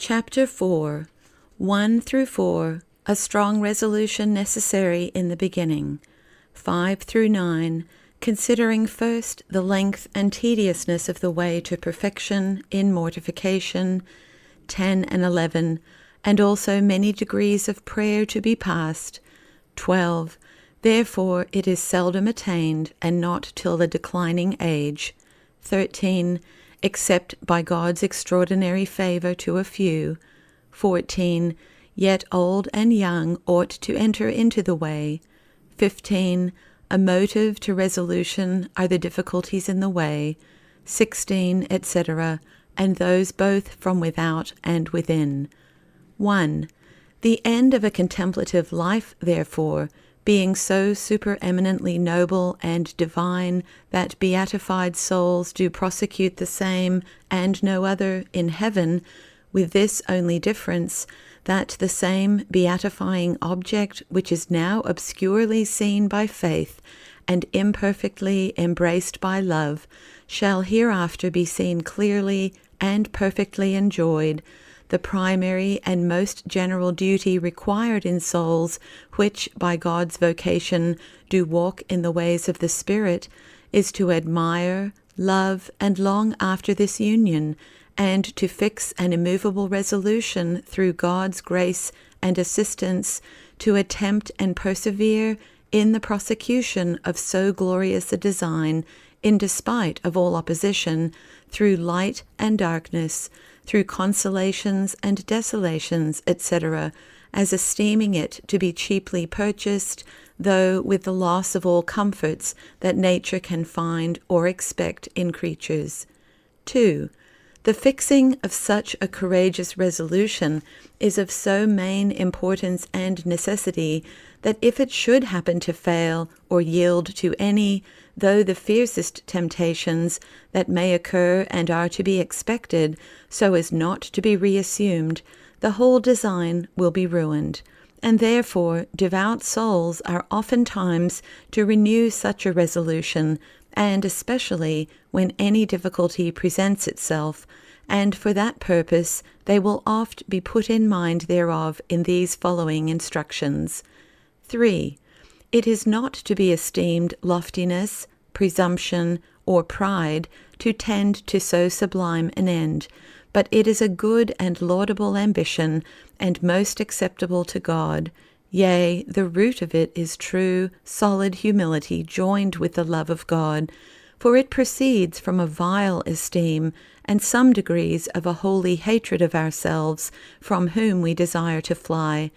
Chapter 4, 1 through 4, a strong resolution necessary in the beginning. 5 through 9, considering first the length and tediousness of the way to perfection in mortification. 10 and 11, and also many degrees of prayer to be passed. 12, therefore it is seldom attained, and not till the declining age. 13, except by God's extraordinary favour to a few. 14, yet old and young ought to enter into the way. 15, a motive to resolution are the difficulties in the way. 16, etc., and those both from without and within. 1. The end of a contemplative life, therefore, being so supereminently noble and divine that beatified souls do prosecute the same and no other in heaven, with this only difference, that the same beatifying object which is now obscurely seen by faith and imperfectly embraced by love, shall hereafter be seen clearly and perfectly enjoyed, the primary and most general duty required in souls which by God's vocation do walk in the ways of the Spirit, is to admire, love, and long after this union, and to fix an immovable resolution through God's grace and assistance to attempt and persevere in the prosecution of so glorious a design, in despite of all opposition, through light and darkness, through consolations and desolations, etc., as esteeming it to be cheaply purchased, though with the loss of all comforts that nature can find or expect in creatures. 2. The fixing of such a courageous resolution is of so main importance and necessity that if it should happen to fail or yield to any, though the fiercest temptations that may occur and are to be expected, so as not to be reassumed, the whole design will be ruined. And therefore devout souls are oftentimes to renew such a resolution, and especially when any difficulty presents itself, and for that purpose they will oft be put in mind thereof in these following instructions. 3. It is not to be esteemed loftiness, presumption, or pride to tend to so sublime an end, but it is a good and laudable ambition, and most acceptable to God. Yea, the root of it is true, solid humility joined with the love of God, for it proceeds from a vile esteem, and some degrees of a holy hatred of ourselves, from whom we desire to fly,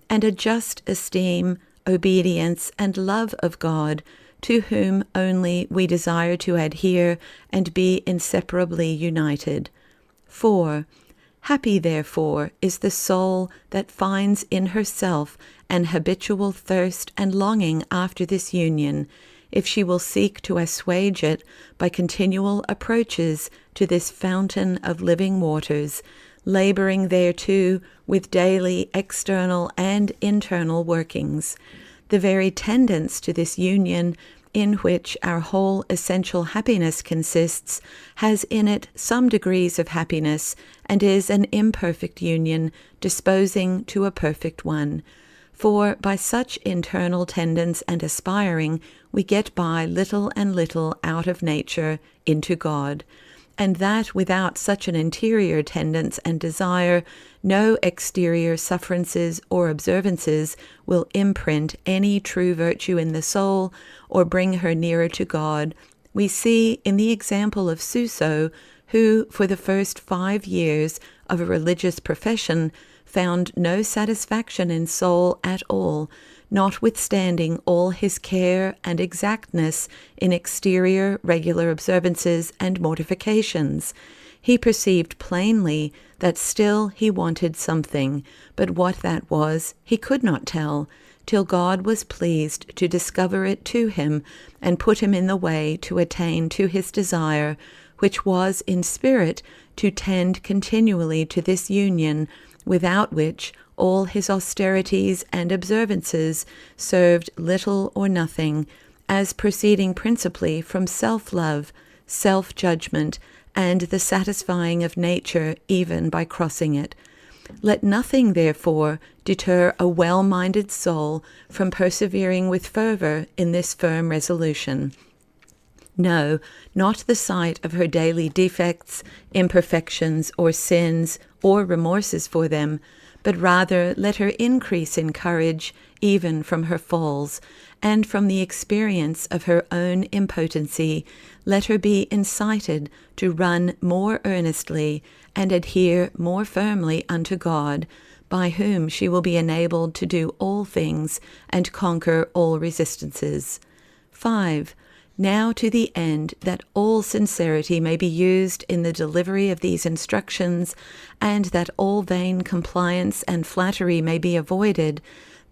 and a just esteem, obedience, and love of God, to whom only we desire to adhere and be inseparably united. 4. Happy, therefore, is the soul that finds in herself an habitual thirst and longing after this union, if she will seek to assuage it by continual approaches to this fountain of living waters, laboring thereto with daily external and internal workings. The very tendance to this union, in which our whole essential happiness consists, has in it some degrees of happiness, and is an imperfect union, disposing to a perfect one. For by such internal tendance and aspiring, we get by little and little out of nature into God, and that without such an interior tendance and desire, no exterior sufferances or observances will imprint any true virtue in the soul, or bring her nearer to God. We see in the example of Suso, who, for the first 5 years of a religious profession, found no satisfaction in soul at all, notwithstanding all his care and exactness in exterior regular observances and mortifications. He perceived plainly that still he wanted something, but what that was he could not tell, till God was pleased to discover it to him, and put him in the way to attain to his desire, which was in spirit to tend continually to this union, without which all his austerities and observances served little or nothing, as proceeding principally from self-love, self-judgment, and the satisfying of nature even by crossing it. Let nothing, therefore, deter a well-minded soul from persevering with fervor in this firm resolution. No, not the sight of her daily defects, imperfections, or sins, or remorses for them, but rather let her increase in courage even from her falls, and from the experience of her own impotency, let her be incited to run more earnestly and adhere more firmly unto God, by whom she will be enabled to do all things and conquer all resistances. 5. Now to the end that all sincerity may be used in the delivery of these instructions, and that all vain compliance and flattery may be avoided,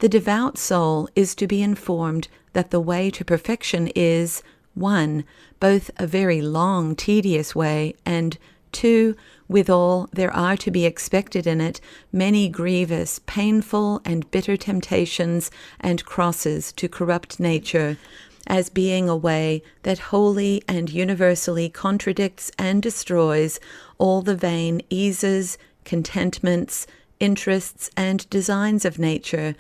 the devout soul is to be informed that the way to perfection is, 1. Both a very long, tedious way, and 2. Withal, there are to be expected in it many grievous, painful, and bitter temptations and crosses to corrupt nature, as being a way that wholly and universally contradicts and destroys all the vain eases, contentments, interests, and designs of nature,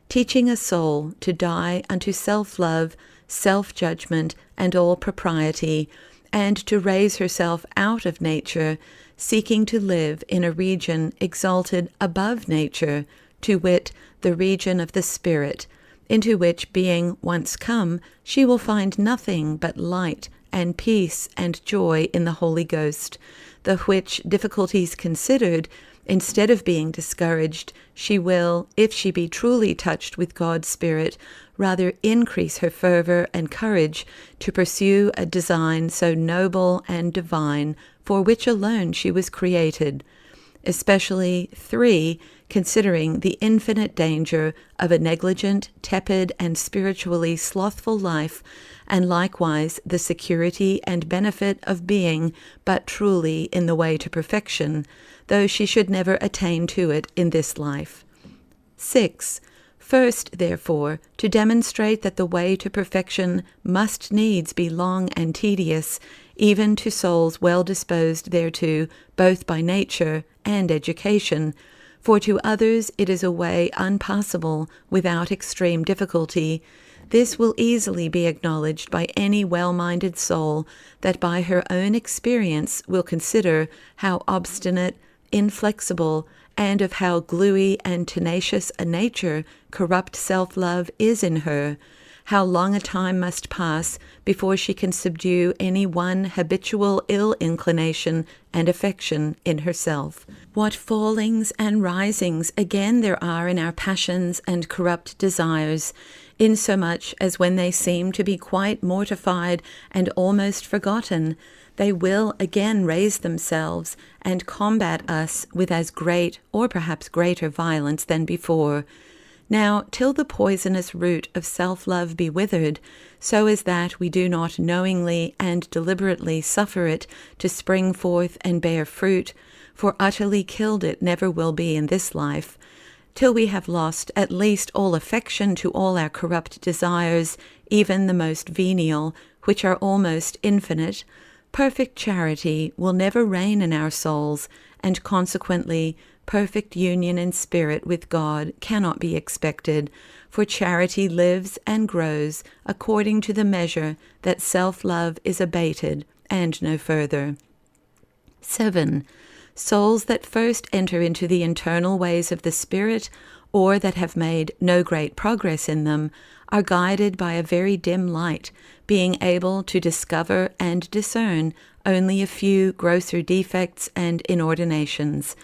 teaching a soul to die unto self-love, self-judgment, and all propriety, and to raise herself out of nature, seeking to live in a region exalted above nature, to wit, the region of the spirit, into which, being once come, she will find nothing but light and peace and joy in the Holy Ghost, the which, difficulties considered, instead of being discouraged, she will, if she be truly touched with God's Spirit, rather increase her fervor and courage to pursue a design so noble and divine, for which alone she was created. Especially 3, considering the infinite danger of a negligent, tepid, and spiritually slothful life, and likewise the security and benefit of being but truly in the way to perfection, though she should never attain to it in this life. 6. First, therefore, to demonstrate that the way to perfection must needs be long and tedious, even to souls well disposed thereto, both by nature and education, for to others it is a way unpassable without extreme difficulty. This will easily be acknowledged by any well-minded soul that by her own experience will consider how obstinate, inflexible, and of how gluey and tenacious a nature corrupt self-love is in her, how long a time must pass before she can subdue any one habitual ill inclination and affection in herself. What fallings and risings again there are in our passions and corrupt desires, insomuch as when they seem to be quite mortified and almost forgotten, they will again raise themselves and combat us with as great or perhaps greater violence than before. Now, till the poisonous root of self-love be withered, so as that we do not knowingly and deliberately suffer it to spring forth and bear fruit, for utterly killed it never will be in this life, till we have lost at least all affection to all our corrupt desires, even the most venial, which are almost infinite, perfect charity will never reign in our souls, and consequently perfect union in spirit with God cannot be expected, for charity lives and grows according to the measure that self-love is abated, and no further. 7. Souls that first enter into the internal ways of the Spirit, or that have made no great progress in them, are guided by a very dim light, being able to discover and discern only a few grosser defects and inordinations.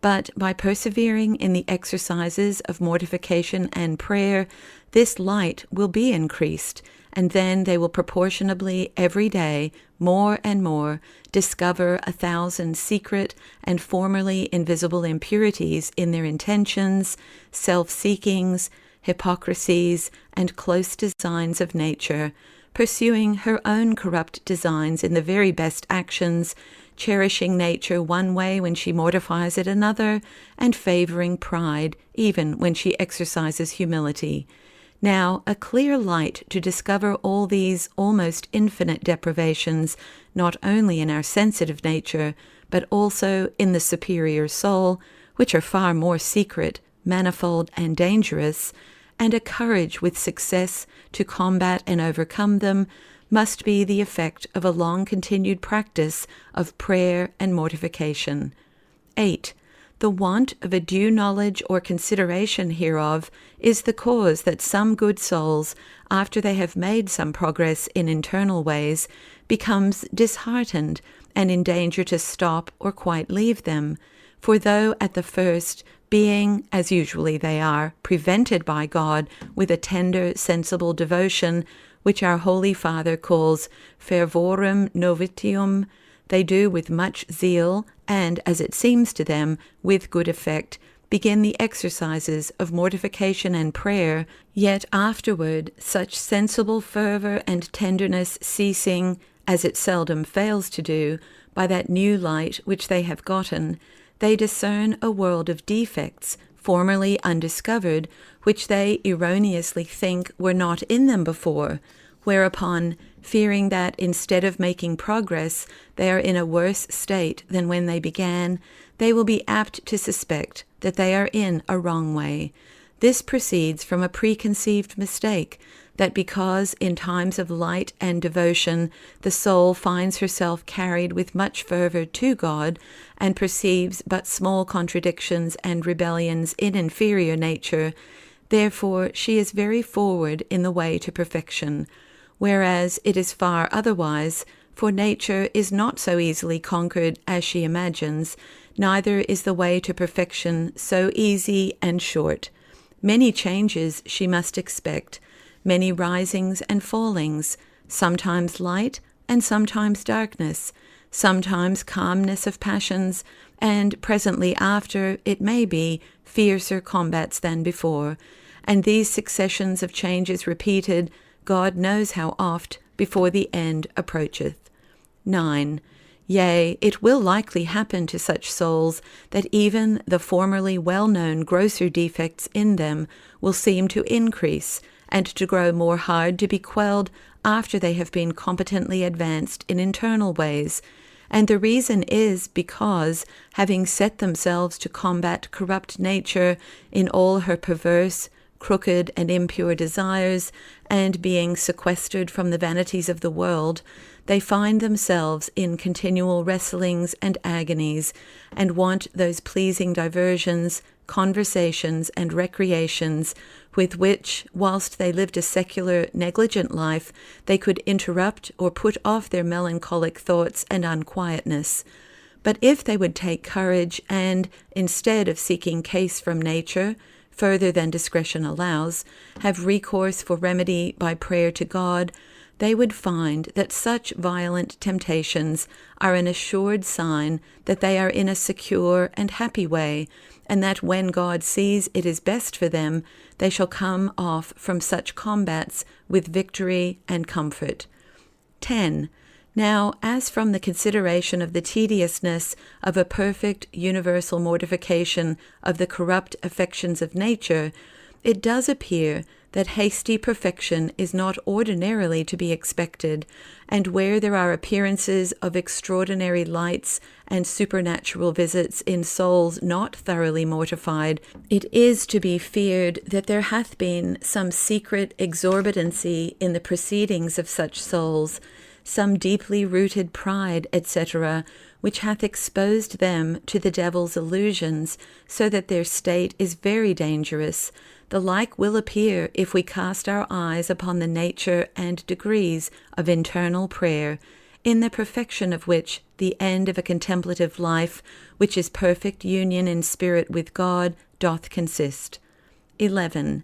But by persevering in the exercises of mortification and prayer, this light will be increased, and then they will proportionably every day, more and more, discover 1,000 secret and formerly invisible impurities in their intentions, self-seekings, hypocrisies, and close designs of nature, pursuing her own corrupt designs in the very best actions, cherishing nature one way when she mortifies it another, and favoring pride even when she exercises humility. Now, a clear light to discover all these almost infinite deprivations, not only in our sensitive nature, but also in the superior soul, which are far more secret, manifold, and dangerous, and a courage with success to combat and overcome them, must be the effect of a long-continued practice of prayer and mortification. 8. The want of a due knowledge or consideration hereof is the cause that some good souls, after they have made some progress in internal ways, becomes disheartened and in danger to stop or quite leave them. For though at the first, being, as usually they are, prevented by God with a tender, sensible devotion, which our Holy Father calls fervorem novitium, they do with much zeal, and, as it seems to them, with good effect, begin the exercises of mortification and prayer, yet afterward such sensible fervour and tenderness ceasing, as it seldom fails to do, by that new light which they have gotten, they discern a world of defects, formerly undiscovered, which they erroneously think were not in them before, whereupon, fearing that instead of making progress they are in a worse state than when they began, they will be apt to suspect that they are in a wrong way. This proceeds from a preconceived mistake, that because in times of light and devotion the soul finds herself carried with much fervour to God, and perceives but small contradictions and rebellions in inferior nature, therefore she is very forward in the way to perfection, whereas it is far otherwise, for nature is not so easily conquered as she imagines, neither is the way to perfection so easy and short. Many changes she must expect, many risings and fallings, sometimes light and sometimes darkness, sometimes calmness of passions, and presently after, it may be, fiercer combats than before, and these successions of changes repeated, God knows how oft, before the end approacheth. 9. Yea, it will likely happen to such souls that even the formerly well-known grosser defects in them will seem to increase, and to grow more hard to be quelled after they have been competently advanced in internal ways, and the reason is because, having set themselves to combat corrupt nature in all her perverse, crooked, and impure desires, and being sequestered from the vanities of the world, they find themselves in continual wrestlings and agonies, and want those pleasing diversions, conversations, and recreations, with which, whilst they lived a secular, negligent life, they could interrupt or put off their melancholic thoughts and unquietness. But if they would take courage and, instead of seeking case from nature, further than discretion allows, have recourse for remedy by prayer to God, they would find that such violent temptations are an assured sign that they are in a secure and happy way, and that when God sees it is best for them, they shall come off from such combats with victory and comfort. 10. Now, as from the consideration of the tediousness of a perfect universal mortification of the corrupt affections of nature, it does appear that hasty perfection is not ordinarily to be expected, and where there are appearances of extraordinary lights and supernatural visits in souls not thoroughly mortified, it is to be feared that there hath been some secret exorbitancy in the proceedings of such souls, some deeply rooted pride, etc., which hath exposed them to the devil's illusions, so that their state is very dangerous. The like will appear if we cast our eyes upon the nature and degrees of internal prayer, in the perfection of which the end of a contemplative life, which is perfect union in spirit with God, doth consist. 11.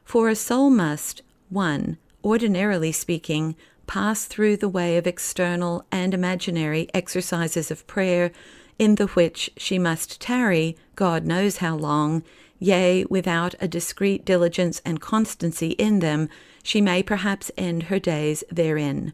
For a soul must, 1. Ordinarily speaking, pass through the way of external and imaginary exercises of prayer, in the which she must tarry, God knows how long, yea, without a discreet diligence and constancy in them, she may perhaps end her days therein.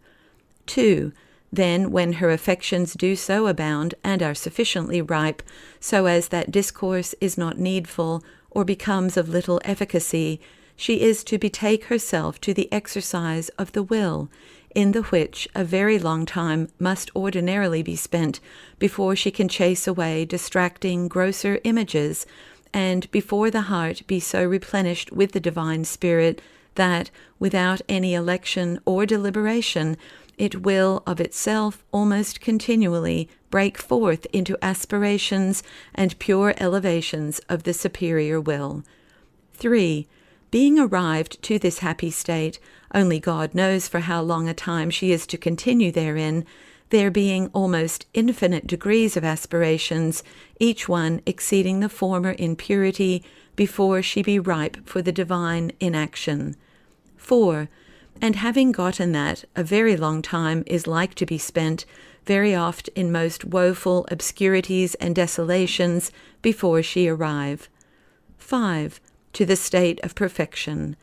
2. Then, when her affections do so abound and are sufficiently ripe, so as that discourse is not needful, or becomes of little efficacy, she is to betake herself to the exercise of the will, in the which a very long time must ordinarily be spent before she can chase away distracting grosser images, and before the heart be so replenished with the divine Spirit that, without any election or deliberation, it will of itself almost continually break forth into aspirations and pure elevations of the superior will. 3. Being arrived to this happy state, only God knows for how long a time she is to continue therein, there being almost infinite degrees of aspirations, each one exceeding the former in purity, before she be ripe for the divine in action. 4. And having gotten that a very long time is like to be spent, very oft in most woeful obscurities and desolations, before she arrive. 5. To the state of perfection.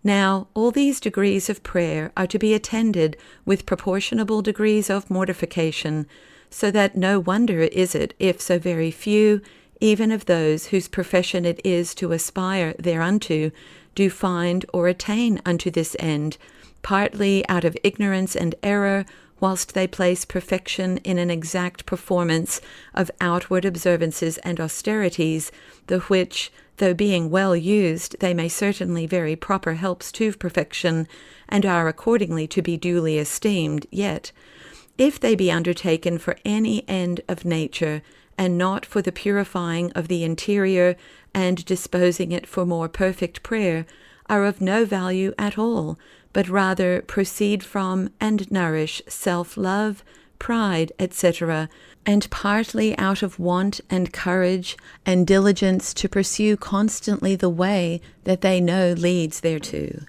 Now, all these degrees of prayer are to be attended with proportionable degrees of mortification, so that no wonder is it if so very few, even of those whose profession it is to aspire thereunto, do find or attain unto this end, partly out of ignorance and error, whilst they place perfection in an exact performance of outward observances and austerities, the which, though being well used, they may certainly very proper helps to perfection, and are accordingly to be duly esteemed, yet, if they be undertaken for any end of nature, and not for the purifying of the interior, and disposing it for more perfect prayer, are of no value at all, but rather proceed from and nourish self-love, pride, etc., and partly out of want and courage and diligence to pursue constantly the way that they know leads thereto.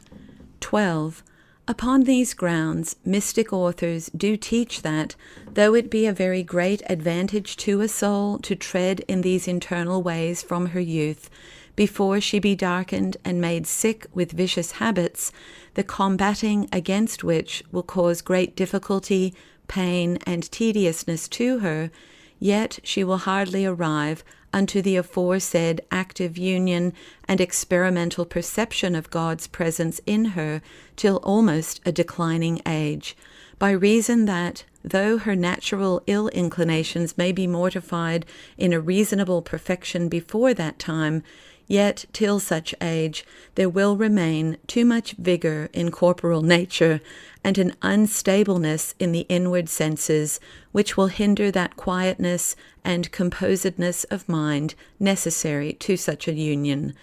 12. Upon these grounds, mystic authors do teach that, though it be a very great advantage to a soul to tread in these internal ways from her youth, before she be darkened and made sick with vicious habits, the combating against which will cause great difficulty, pain, and tediousness to her, yet she will hardly arrive unto the aforesaid active union and experimental perception of God's presence in her till almost a declining age, by reason that, though her natural ill inclinations may be mortified in a reasonable perfection before that time, yet till such age there will remain too much vigour in corporal nature, and an unstableness in the inward senses, which will hinder that quietness and composedness of mind necessary to such a union.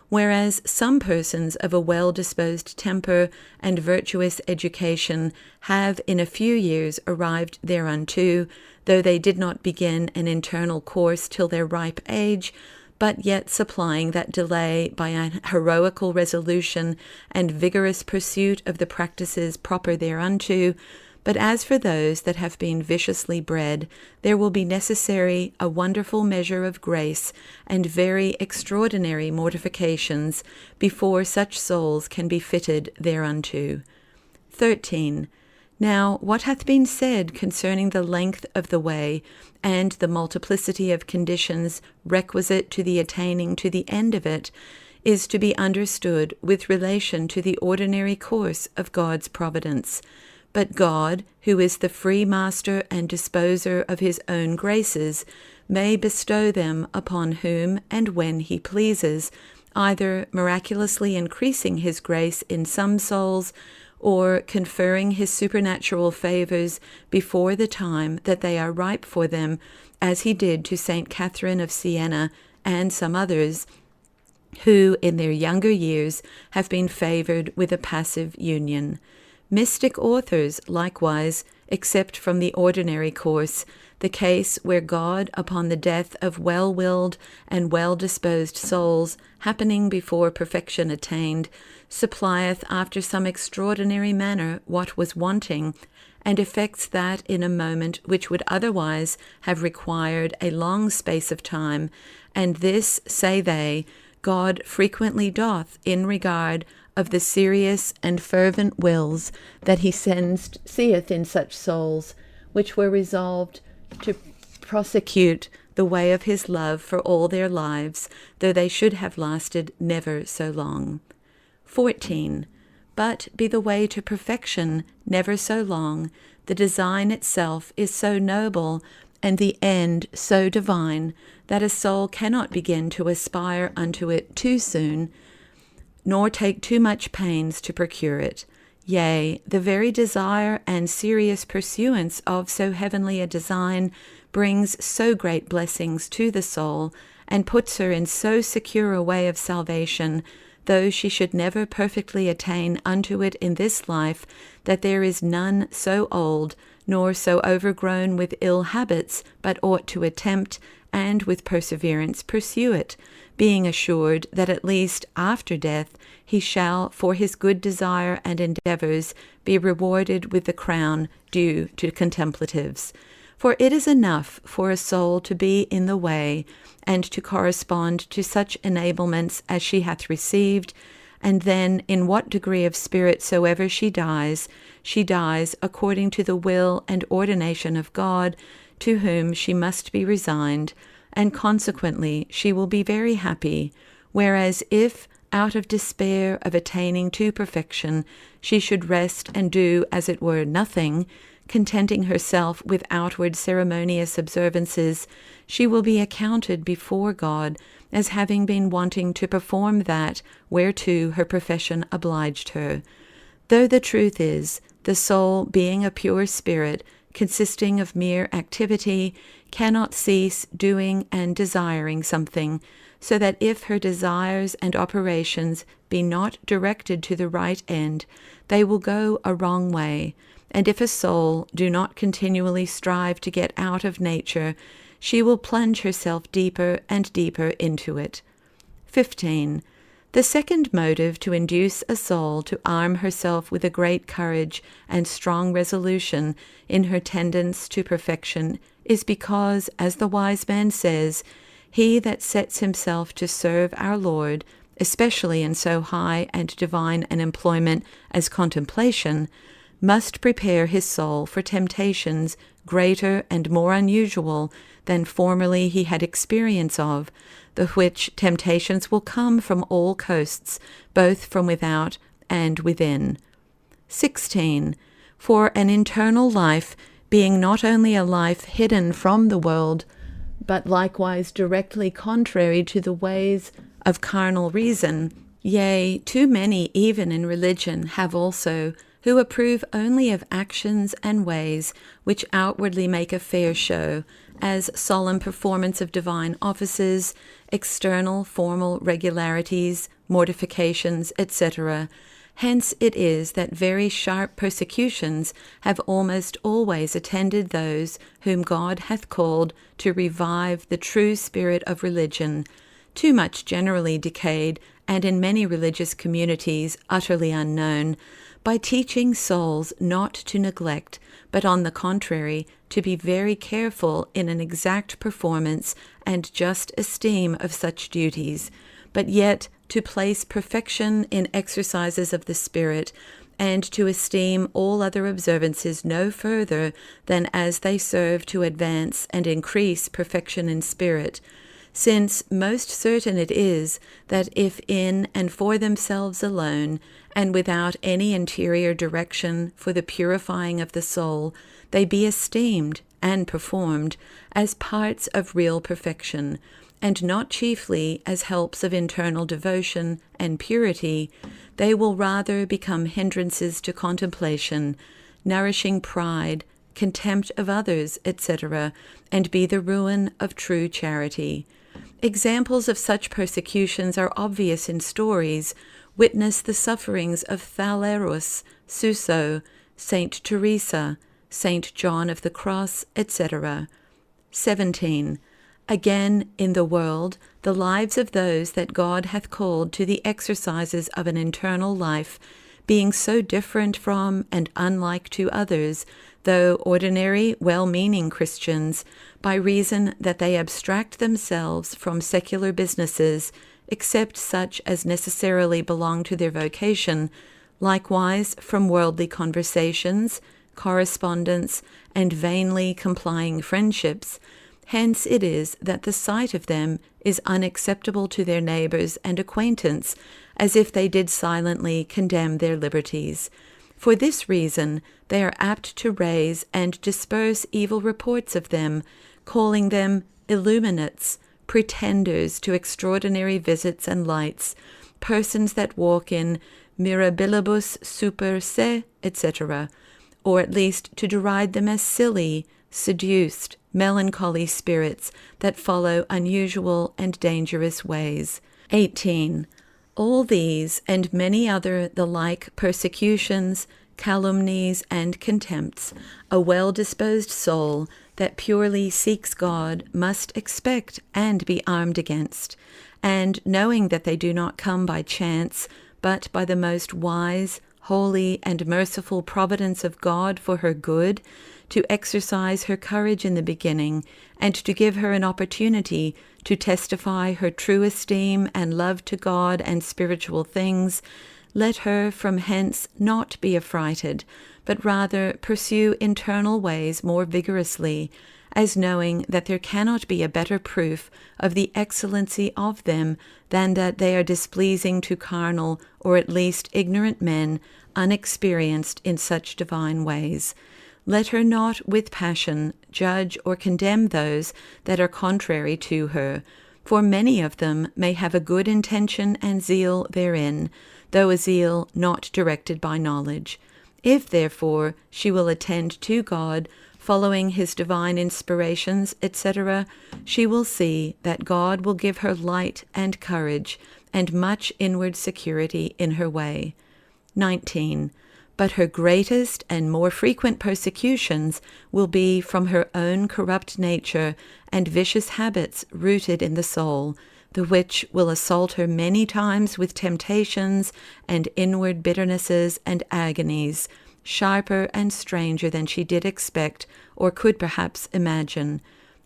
Whereas some persons of a well-disposed temper and virtuous education have in a few years arrived thereunto, though they did not begin an internal course till their ripe age, but yet supplying that delay by an heroical resolution and vigorous pursuit of the practices proper thereunto. But as for those that have been viciously bred, there will be necessary a wonderful measure of grace and very extraordinary mortifications before such souls can be fitted thereunto. 13. Now, what hath been said concerning the length of the way, and the multiplicity of conditions requisite to the attaining to the end of it, is to be understood with relation to the ordinary course of God's providence. But God, who is the free master and disposer of his own graces, may bestow them upon whom and when he pleases, either miraculously increasing his grace in some souls, or conferring his supernatural favours before the time that they are ripe for them, as he did to St. Catherine of Siena and some others, who in their younger years have been favoured with a passive union. Mystic authors, likewise, accept from the ordinary course the case where God, upon the death of well-willed and well-disposed souls, happening before perfection attained, supplieth after some extraordinary manner what was wanting, and effects that in a moment which would otherwise have required a long space of time, and this, say they, God frequently doth in regard of the serious and fervent wills that he seeth in such souls, which were resolved to prosecute the way of his love for all their lives, though they should have lasted never so long. 14. but be the way to perfection never so long, the design itself is so noble, and the end so divine, that a soul cannot begin to aspire unto it too soon, nor take too much pains to procure it. Yea, the very desire and serious pursuance of so heavenly a design brings so great blessings to the soul, and puts her in so secure a way of salvation, though she should never perfectly attain unto it in this life, that there is none so old, nor so overgrown with ill habits, but ought to attempt, and with perseverance pursue it, being assured that at least after death he shall, for his good desire and endeavours, be rewarded with the crown due to contemplatives. For it is enough for a soul to be in the way, and to correspond to such enablements as she hath received, and then in what degree of spirit soever she dies according to the will and ordination of God, to whom she must be resigned, and consequently she will be very happy. Whereas if, out of despair of attaining to perfection, she should rest and do as it were nothing, contenting herself with outward ceremonious observances, she will be accounted before God as having been wanting to perform that whereto her profession obliged her. Though the truth is, the soul, being a pure spirit, consisting of mere activity, cannot cease doing and desiring something, so that if her desires and operations be not directed to the right end, they will go a wrong way. And if a soul do not continually strive to get out of nature, she will plunge herself deeper and deeper into it. 15. The second motive to induce a soul to arm herself with a great courage and strong resolution in her tendance to perfection is because, as the wise man says, he that sets himself to serve our Lord, especially in so high and divine an employment as contemplation, must prepare his soul for temptations greater and more unusual than formerly he had experience of, the which temptations will come from all coasts, both from without and within. 16. For an internal life, being not only a life hidden from the world, but likewise directly contrary to the ways of carnal reason, yea, too many even in religion have also, who approve only of actions and ways which outwardly make a fair show, as solemn performance of divine offices, external formal regularities, mortifications, etc. Hence it is that very sharp persecutions have almost always attended those whom God hath called to revive the true spirit of religion, too much generally decayed, and in many religious communities utterly unknown, by teaching souls not to neglect, but on the contrary, to be very careful in an exact performance and just esteem of such duties, but yet to place perfection in exercises of the Spirit, and to esteem all other observances no further than as they serve to advance and increase perfection in spirit, since most certain it is that if in and for themselves alone, and without any interior direction for the purifying of the soul, they be esteemed and performed as parts of real perfection, and not chiefly as helps of internal devotion and purity, they will rather become hindrances to contemplation, nourishing pride, contempt of others, etc., and be the ruin of true charity. Examples of such persecutions are obvious in stories. Witness the sufferings of Thalerus, Suso, Saint Teresa, Saint John of the Cross, etc. 17. Again, in the world, the lives of those that God hath called to the exercises of an internal life, being so different from and unlike to others, though ordinary, well-meaning Christians, by reason that they abstract themselves from secular businesses, except such as necessarily belong to their vocation, likewise from worldly conversations, correspondence, and vainly complying friendships, Hence it is that the sight of them is unacceptable to their neighbours and acquaintance, as if they did silently condemn their liberties. For this reason they are apt to raise and disperse evil reports of them, calling them illuminates, pretenders to extraordinary visits and lights, persons that walk in mirabilibus super se, etc., or at least to deride them as silly, seduced, melancholy spirits that follow unusual and dangerous ways. 18. All these and many other the like persecutions, calumnies, and contempts, a well-disposed soul that purely seeks God must expect and be armed against, and knowing that they do not come by chance, but by the most wise, holy, and merciful providence of God for her good, to exercise her courage in the beginning, and to give her an opportunity to testify her true esteem and love to God and spiritual things, let her from hence not be affrighted, but rather pursue internal ways more vigorously, as knowing that there cannot be a better proof of the excellency of them than that they are displeasing to carnal, or at least ignorant men, unexperienced in such divine ways. Let her not with passion judge or condemn those that are contrary to her, for many of them may have a good intention and zeal therein, though a zeal not directed by knowledge. If, therefore, she will attend to God, following his divine inspirations, etc., she will see that God will give her light and courage, and much inward security in her way. 19. But her greatest and more frequent persecutions will be from her own corrupt nature and vicious habits rooted in the soul, the which will assault her many times with temptations and inward bitternesses and agonies, sharper and stranger than she did expect or could perhaps imagine.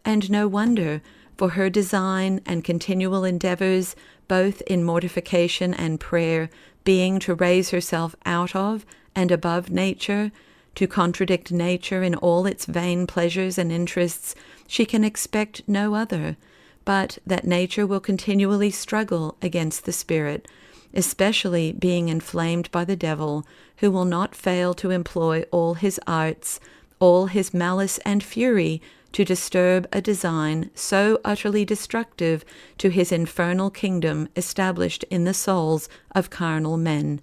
And no wonder, for her design and continual endeavours, both in mortification and prayer, being to raise herself out of and above nature, to contradict nature in all its vain pleasures and interests, she can expect no other, but that nature will continually struggle against the spirit, especially being inflamed by the devil, who will not fail to employ all his arts, all his malice and fury, to disturb a design so utterly destructive to his infernal kingdom established in the souls of carnal men.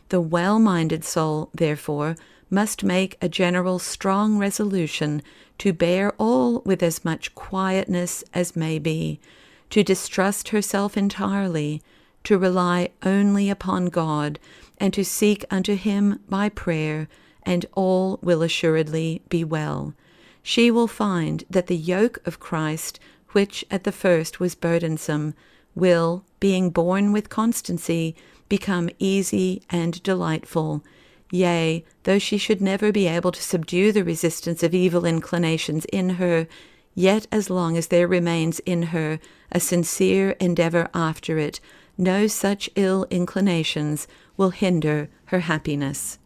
The well-minded soul, therefore, must make a general strong resolution to bear all with as much quietness as may be, to distrust herself entirely, to rely only upon God, and to seek unto him by prayer, and all will assuredly be well. She will find that the yoke of Christ, which at the first was burdensome, will, being borne with constancy, become easy and delightful. Yea, though she should never be able to subdue the resistance of evil inclinations in her, yet as long as there remains in her a sincere endeavour after it, no such ill inclinations will hinder her happiness.